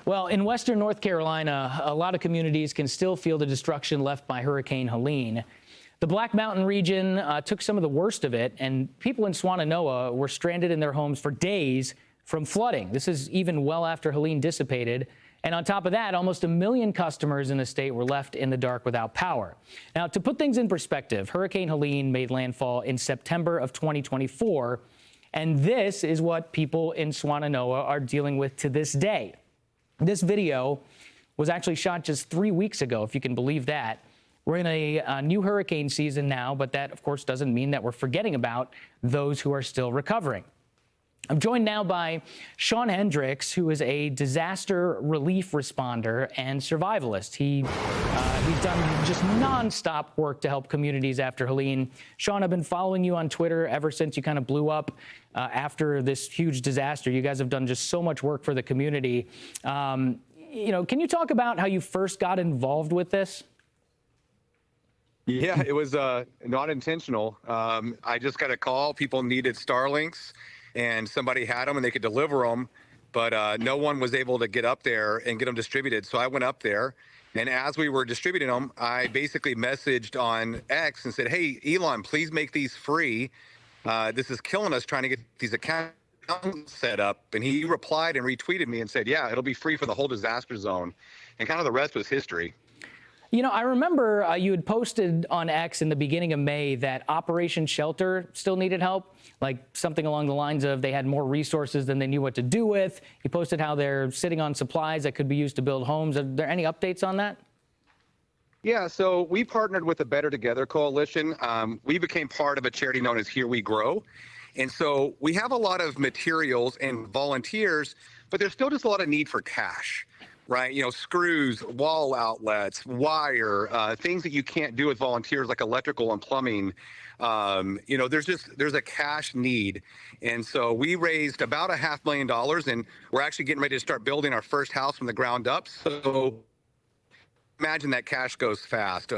Well, in western North Carolina, a lot of communities can still feel the destruction left by Hurricane Helene. The Black Mountain region took some of the worst of it, and people in Swannanoa were stranded in their homes for days from flooding. This is even well after Helene dissipated. And on top of that, almost 1 million customers in the state were left in the dark without power. Now, to put things in perspective, Hurricane Helene made landfall in September of 2024, and this is what people in Swannanoa are dealing with to this day. This video was actually shot just 3 weeks ago, if you can believe that. We're in a new hurricane season now, but that, of course, doesn't mean that we're forgetting about those who are still recovering. I'm joined now by Shawn Hendrix, who is a disaster relief responder and survivalist. He's done just nonstop work to help communities after Helene. Shawn, I've been following you on Twitter ever since you kind of blew up after this huge disaster. You guys have done just so much work for the community. Can you talk about how you first got involved with this? Yeah, it was not intentional. I just got a call. People needed Starlinks, and somebody had them and they could deliver them, but no one was able to get up there and get them distributed. So I went up there, and as we were distributing them, I basically messaged on X and said, "Hey, Elon, please make these free. This is killing us trying to get these accounts set up." And he replied and retweeted me and said, "Yeah, it'll be free for the whole disaster zone." And kind of the rest was history. You know, I remember you had posted on X in the beginning of May that Operation Shelter still needed help, like something along the lines of they had more resources than they knew what to do with. You posted how they're sitting on supplies that could be used to build homes. Are there any updates on that? Yeah, so we partnered with the Better Together Coalition. We became part of a charity known as Here We Grow. And so we have a lot of materials and volunteers, but there's still just a lot of need for cash. Right, screws, wall outlets, wire, things that you can't do with volunteers like electrical and plumbing. There's a cash need. And so we raised about $500,000, and we're actually getting ready to start building our first house from the ground up. So imagine that cash goes fast.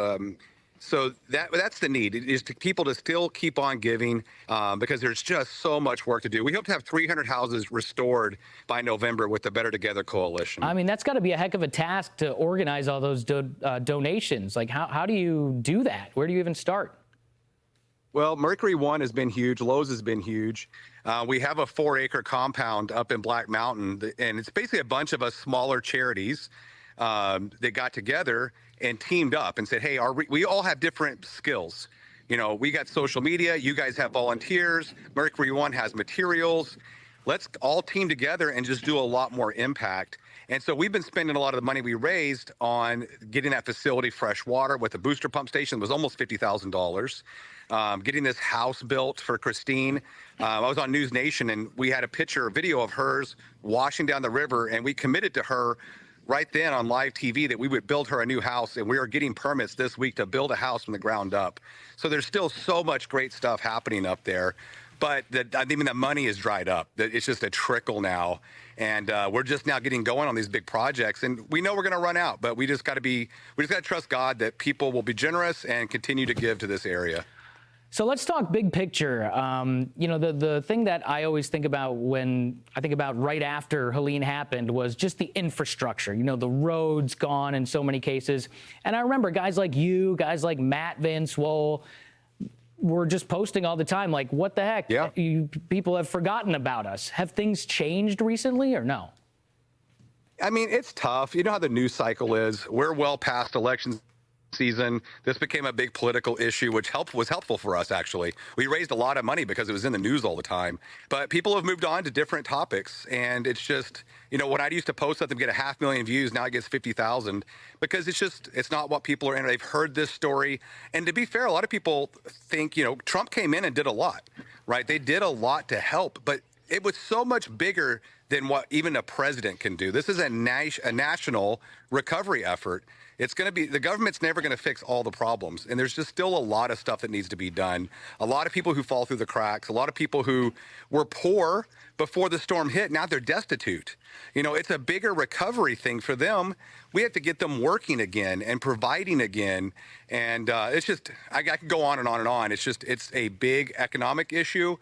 So that's the need, is to people to still keep on giving because there's just so much work to do. We hope to have 300 houses restored by November with the Better Together Coalition. I mean, that's got to be a heck of a task to organize all those donations. Like, how do you do that? Where do you even start? Well, Mercury One has been huge. Lowe's has been huge. We have a 4-acre compound up in Black Mountain, and it's basically a bunch of us smaller charities that got together and teamed up and said, "Hey, we all have different skills. We got social media. You guys have volunteers. Mercury One has materials. Let's all team together and just do a lot more impact." And so we've been spending a lot of the money we raised on getting that facility fresh water with a booster pump station. It was almost $50,000. Getting this house built for Christine. I was on News Nation, and we had a video of hers washing down the river, and we committed to her right then on live TV that we would build her a new house, and we are getting permits this week to build a house from the ground up. So there's still so much great stuff happening up there, but the money is dried up. It's just a trickle now, and we're just now getting going on these big projects, and we know we're going to run out, but we just got to trust God that people will be generous and continue to give to this area. So let's talk big picture. The thing that I always think about when I think about right after Helene happened was just the infrastructure, the roads gone in so many cases. And I remember guys like you, guys like Matt Van Swole, were just posting all the time, like, what the heck? Yeah. People have forgotten about us. Have things changed recently or no? I mean, it's tough. You know how the news cycle is. We're well past elections season. This became a big political issue, which was helpful for us, actually. We raised a lot of money because it was in the news all the time. But people have moved on to different topics. And it's just, when I used to post something, get 500,000 views, now it gets 50,000 because it's not what people are in. They've heard this story. And to be fair, a lot of people think, Trump came in and did a lot, right? They did a lot to help, but it was so much bigger than what even a president can do. This is a national recovery effort. It's going to be, the government's never going to fix all the problems. And there's just still a lot of stuff that needs to be done. A lot of people who fall through the cracks, a lot of people who were poor before the storm hit, now they're destitute. It's a bigger recovery thing for them. We have to get them working again and providing again. And it's just, I could go on and on and on. It's a big economic issue.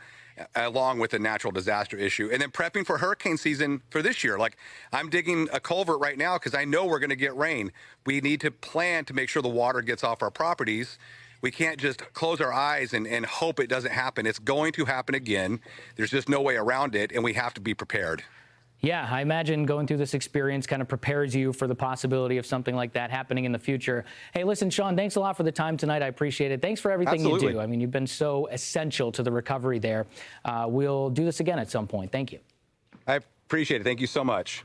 along with the natural disaster issue. And then prepping for hurricane season for this year. Like, I'm digging a culvert right now because I know we're going to get rain. We need to plan to make sure the water gets off our properties. We can't just close our eyes and hope it doesn't happen. It's going to happen again. There's just no way around it, and we have to be prepared. Yeah, I imagine going through this experience kind of prepares you for the possibility of something like that happening in the future. Hey, listen, Shawn, thanks a lot for the time tonight. I appreciate it. Thanks for everything you do. I mean, you've been so essential to the recovery there. We'll do this again at some point. Thank you. I appreciate it. Thank you so much.